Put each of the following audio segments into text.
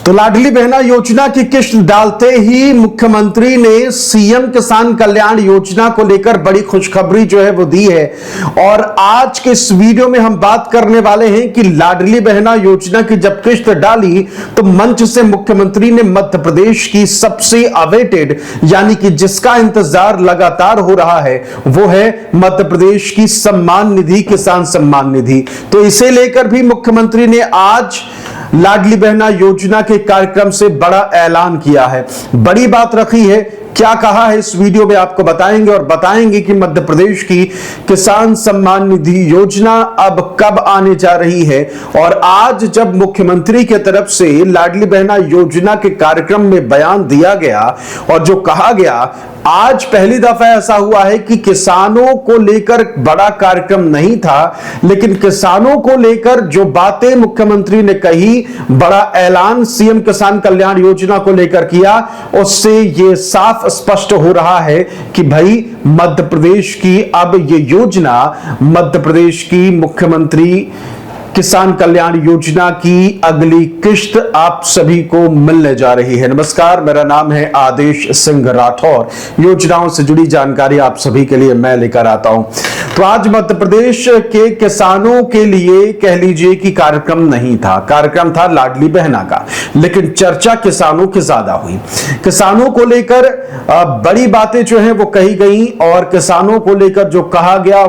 तो लाडली बहना योजना की किश्त डालते ही मुख्यमंत्री ने सीएम किसान कल्याण योजना को लेकर बड़ी खुशखबरी जो है वो दी है। और आज के इस वीडियो में हम बात करने वाले हैं कि लाडली बहना योजना की जब किश्त डाली तो मंच से मुख्यमंत्री ने मध्य प्रदेश की सबसे अवेटेड यानी कि जिसका इंतजार लगातार हो रहा है वो है मध्य प्रदेश की सम्मान निधि, किसान सम्मान निधि। तो इसे लेकर भी मुख्यमंत्री ने आज लाडली बहना योजना के कार्यक्रम से बड़ा ऐलान किया है, बड़ी बात रखी है। क्या कहा है इस वीडियो में आपको बताएंगे और बताएंगे कि मध्य प्रदेश की किसान सम्मान निधि योजना अब कब आने जा रही है। और आज जब मुख्यमंत्री की तरफ से लाडली बहना योजना के कार्यक्रम में बयान दिया गया और जो कहा गया, आज पहली दफा ऐसा हुआ है कि किसानों को लेकर बड़ा कार्यक्रम नहीं था, लेकिन किसानों को लेकर जो बातें मुख्यमंत्री ने कही, बड़ा ऐलान सीएम किसान कल्याण योजना को लेकर किया, उससे यह साफ स्पष्ट हो रहा है कि भाई मध्य प्रदेश की अब ये योजना, मध्य प्रदेश की मुख्यमंत्री किसान कल्याण योजना की अगली किश्त आप सभी को मिलने जा रही है। नमस्कार, मेरा नाम है आदेश सिंह राठौर। योजनाओं से जुड़ी जानकारी आप सभी के लिए मैं लेकर आता हूं। तो आज मध्य प्रदेश के किसानों के लिए कह लीजिए कि कार्यक्रम नहीं था, कार्यक्रम था लाडली बहना का, लेकिन चर्चा किसानों की ज्यादा हुई। किसानों को लेकर बड़ी बातें जो है वो कही गई और किसानों को लेकर जो कहा गया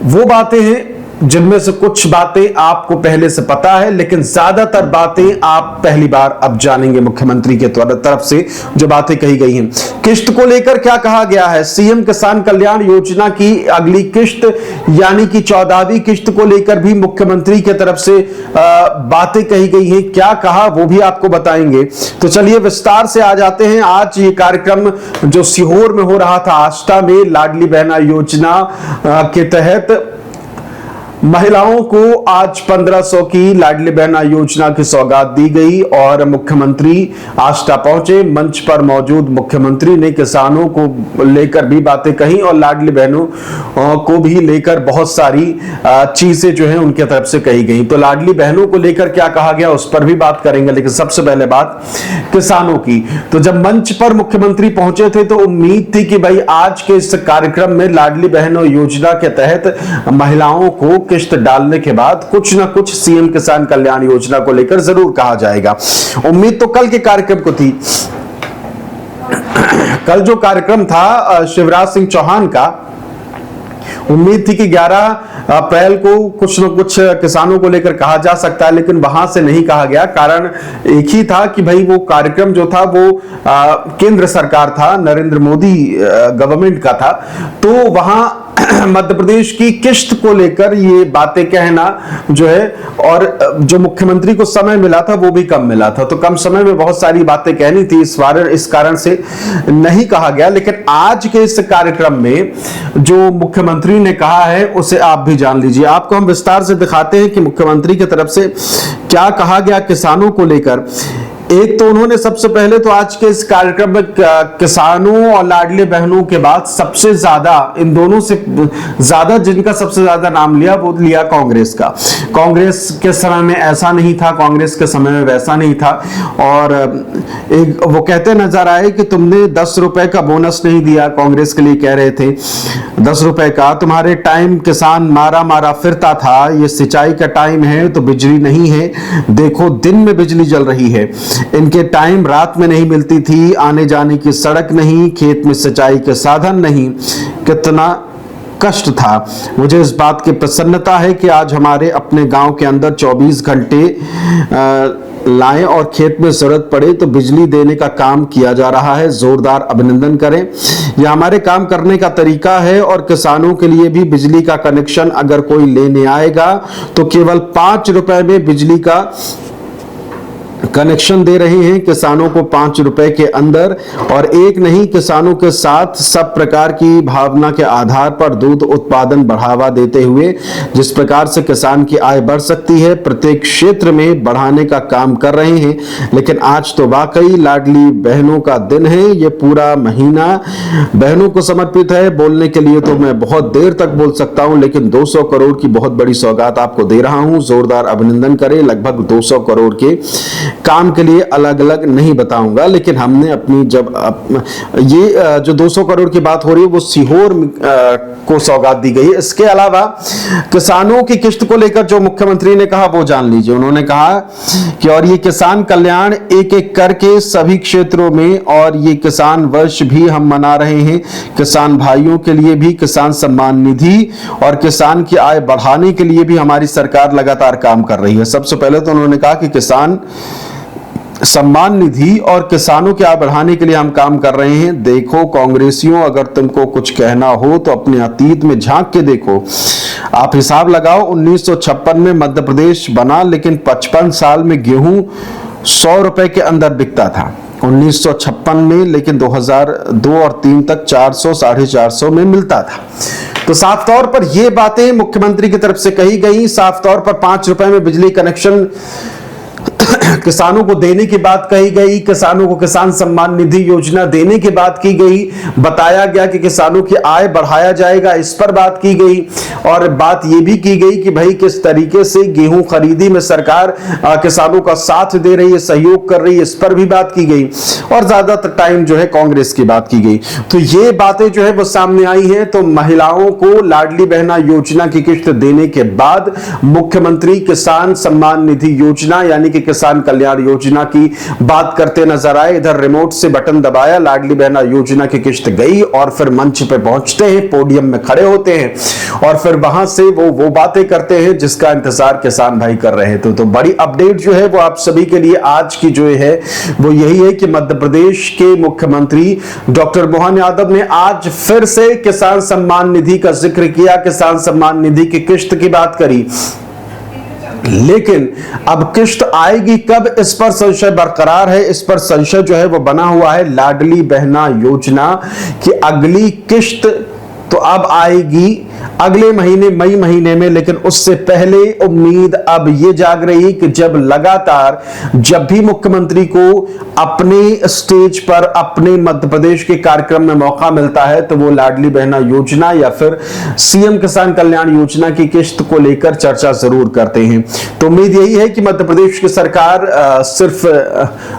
वो बातें हैं जिनमें से कुछ बातें आपको पहले से पता है, लेकिन ज्यादातर बातें आप पहली बार अब जानेंगे मुख्यमंत्री के तरफ से जो बातें कही गई हैं। किश्त को लेकर क्या कहा गया है, सीएम किसान कल्याण योजना की अगली किश्त यानी कि 14वीं किश्त को लेकर भी मुख्यमंत्री की तरफ से बातें कही गई हैं। क्या कहा वो भी आपको बताएंगे। तो चलिए विस्तार से आ जाते हैं। आज ये कार्यक्रम जो सीहोर में हो रहा था, आष्टा में, लाडली बहना योजना के तहत महिलाओं को आज 1500 की लाडली बहना योजना की सौगात दी गई और मुख्यमंत्री आष्टा पहुंचे। मंच पर मौजूद मुख्यमंत्री ने किसानों को लेकर भी बातें कही और लाडली बहनों को भी लेकर बहुत सारी चीजें जो है उनके तरफ से कही गई। तो लाडली बहनों को लेकर क्या कहा गया उस पर भी बात करेंगे, लेकिन सबसे पहले बात किसानों की। तो जब मंच पर मुख्यमंत्री पहुंचे थे तो उम्मीद थी कि भाई आज के इस कार्यक्रम में लाडली बहनों योजना के तहत महिलाओं को किश्त डालने के बाद कुछ ना कुछ सीएम किसान कल्याण योजना को लेकर जरूर कहा जाएगा। उम्मीद तो कल के कार्यक्रम को थी। कल जो कार्यक्रम था शिवराज सिंह चौहान का, उम्मीद थी कि 11 अप्रैल को कुछ न कुछ किसानों को लेकर कहा जा सकता है, लेकिन वहां से नहीं कहा गया। कारण एक ही था कि भाई वो कार्यक्रम जो था वो केंद्र सरकार था, नरेंद्र मोदी गवर्नमेंट का था, तो वहां मध्य प्रदेश की किश्त को लेकर ये बातें कहना जो है, और जो मुख्यमंत्री को समय मिला था वो भी कम मिला था, तो कम समय में बहुत सारी बातें कहनी थी, इस कारण से नहीं कहा गया। लेकिन आज के इस कार्यक्रम में जो मुख्यमंत्री ने कहा है उसे आप भी जान लीजिए। आपको हम विस्तार से दिखाते हैं कि मुख्यमंत्री की तरफ से क्या कहा गया किसानों को लेकर। एक तो उन्होंने सबसे पहले तो आज के इस कार्यक्रम में किसानों और लाडली बहनों के बाद सबसे ज्यादा, इन दोनों से ज्यादा जिनका सबसे ज्यादा नाम लिया वो लिया कांग्रेस का। कांग्रेस के समय में ऐसा नहीं था, कांग्रेस के समय में वैसा नहीं था। और एक वो कहते नजर आए कि तुमने 10 रुपए का बोनस नहीं दिया, कांग्रेस के लिए कह रहे थे 10 रुपए का। तुम्हारे टाइम किसान मारा मारा फिरता था, ये सिंचाई का टाइम है तो बिजली नहीं है, देखो दिन में बिजली जल रही है। इनके टाइम रात में नहीं मिलती थी, आने जाने की सड़क नहीं, खेत में सिंचाई के साधन नहीं, कितना कष्ट था। मुझे इस बात की प्रसन्नता है कि आज हमारे अपने गांव के अंदर 24 घंटे लाएं और खेत में जरूरत पड़े तो बिजली देने का काम किया जा रहा है। जोरदार अभिनंदन करें, यह हमारे काम करने का तरीका है। और किसानों के लिए भी बिजली का कनेक्शन अगर कोई लेने आएगा तो केवल 5 रुपए में बिजली का कनेक्शन दे रहे हैं किसानों को 5 रुपए के अंदर, और एक नहीं, किसानों के साथ सब प्रकार की भावना के आधार पर दूध उत्पादन बढ़ावा देते हुए जिस प्रकार से किसान की आय बढ़ सकती है, प्रत्येक क्षेत्र में बढ़ाने का काम कर रहे हैं। लेकिन आज तो वाकई लाडली बहनों का दिन है। ये पूरा महीना बहनों को समर्पित है। बोलने के लिए तो मैं बहुत देर तक बोल सकता हूं, लेकिन 200 करोड़ की बहुत बड़ी सौगात आपको दे रहा हूं। जोरदार अभिनंदन करें। लगभग 200 करोड़ के काम के लिए अलग अलग नहीं बताऊंगा, लेकिन हमने अपनी ये जो 200 करोड़ की बात हो रही है वो सीहोर को सौगात दी गई है। इसके अलावा किसानों की किस्त को लेकर जो मुख्यमंत्री ने कहा वो जान लीजिए। उन्होंने कहा कि और ये किसान कल्याण एक एक करके सभी क्षेत्रों में, और ये किसान वर्ष भी हम मना रहे हैं। किसान भाइयों के लिए भी किसान सम्मान निधि और किसान की आय बढ़ाने के लिए भी हमारी सरकार लगातार काम कर रही है। सबसे पहले तो उन्होंने कहा कि किसान सम्मान निधि और किसानों की आय बढ़ाने के लिए हम काम कर रहे हैं। देखो कांग्रेसियों, अगर तुमको कुछ कहना हो तो अपने अतीत में झांक के देखो। आप हिसाब लगाओ, 1956 में मध्य प्रदेश बना, लेकिन 55 साल में गेहूं 100 रुपए के अंदर बिकता था 1956 में, लेकिन 2002 और 3 तक 400 साढ़े 400 में मिलता था। तो साफ तौर पर ये बातें मुख्यमंत्री की तरफ से कही गई। साफ तौर पर 5 रुपए में बिजली कनेक्शन किसानों को देने की बात कही गई। किसानों को किसान सम्मान निधि योजना देने की बात की गई। बताया गया कि किसानों की आय बढ़ाया जाएगा, इस पर बात की गई। और बात यह भी की गई कि भाई किस तरीके से गेहूं खरीदी में सरकार किसानों का साथ दे रही है, सहयोग कर रही है, इस पर भी बात की गई। और ज्यादातर टाइम जो है कांग्रेस की बात की गई। तो ये बातें जो है वो सामने आई हैं। तो महिलाओं को लाडली बहना योजना की किस्त देने के बाद मुख्यमंत्री किसान सम्मान निधि योजना यानी कि किसान कल्याण योजना की बात करते नजर आए। इधर रिमोट से बटन दबाया, लाडली बहना योजना की किस्त गई, और फिर मंच पे पहुंचते हैं, पोडियम में खड़े होते हैं, और फिर वहां से वो बातें करते हैं जिसका इंतजार किसान भाई कर रहे थे। तो बड़ी अपडेट जो है वो आप सभी के लिए आज की जो है वो यही है कि मध्य प्रदेश के मुख्यमंत्री डॉक्टर मोहन यादव ने आज फिर से किसान सम्मान निधि का जिक्र किया, किसान सम्मान निधि की किस्त की बात करी। लेकिन अब किस्त आएगी कब, इस पर संशय बरकरार है। इस पर संशय जो है वो बना हुआ है। लाडली बहना योजना की अगली किस्त तो अब आएगी अगले महीने मई महीने में, लेकिन उससे पहले उम्मीद अब यह जाग रही कि जब लगातार जब भी मुख्यमंत्री को अपने स्टेज पर अपने मध्य प्रदेश के कार्यक्रम में मौका मिलता है तो वो लाडली बहना योजना या फिर सीएम किसान कल्याण योजना की किस्त को लेकर चर्चा जरूर करते हैं। तो उम्मीद यही है कि मध्य प्रदेश की सरकार सिर्फ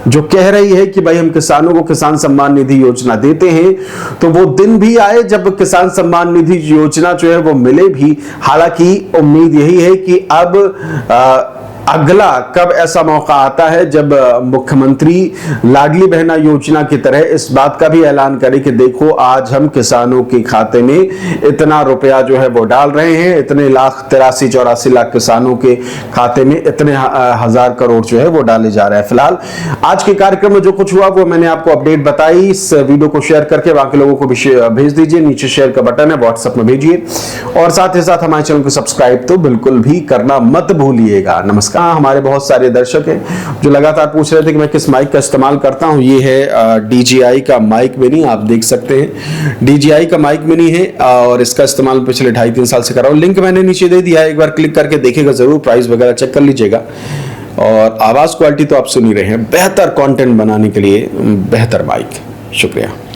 जो कह रही है कि भाई हम किसानों को किसान सम्मान निधि योजना देते हैं, तो वो दिन भी आए जब किसान सम्मान निधि योजना जो है वो मिले भी। हालांकि उम्मीद यही है कि अब अगला कब ऐसा मौका आता है जब मुख्यमंत्री लाडली बहना योजना की तरह इस बात का भी ऐलान करे कि देखो आज हम किसानों के खाते में इतना रुपया जो है वो डाल रहे हैं, इतने लाख 83-84 लाख किसानों के खाते में इतने हजार करोड़ जो है वो डाले जा रहे हैं। फिलहाल आज के कार्यक्रम में जो कुछ हुआ वो मैंने आपको अपडेट बताई। इस वीडियो को शेयर करके बाकी लोगों को भी भेज दीजिए। नीचे शेयर का बटन है, व्हाट्सएप में भेजिए, और साथ ही साथ हमारे चैनल को सब्सक्राइब तो बिल्कुल भी करना मत भूलिएगा। नमस्कार। हमारे बहुत सारे दर्शक हैं जो लगातार पूछ रहे थे कि मैं किस माइक का इस्तेमाल करता हूं। ये है DJI का माइक मिनी, आप देख सकते हैं DJI का माइक मिनी है, और इसका इस्तेमाल पिछले 2.5-3 साल से कर रहा हूं। लिंक मैंने नीचे दे दिया है, एक बार क्लिक करके देखिएगा जरूर, प्राइस वगैरह चेक कर लीजिएगा। और आवाज क्वालिटी तो आप सुन ही रहे हैं। बेहतर कंटेंट बनाने के लिए बेहतर माइक। शुक्रिया।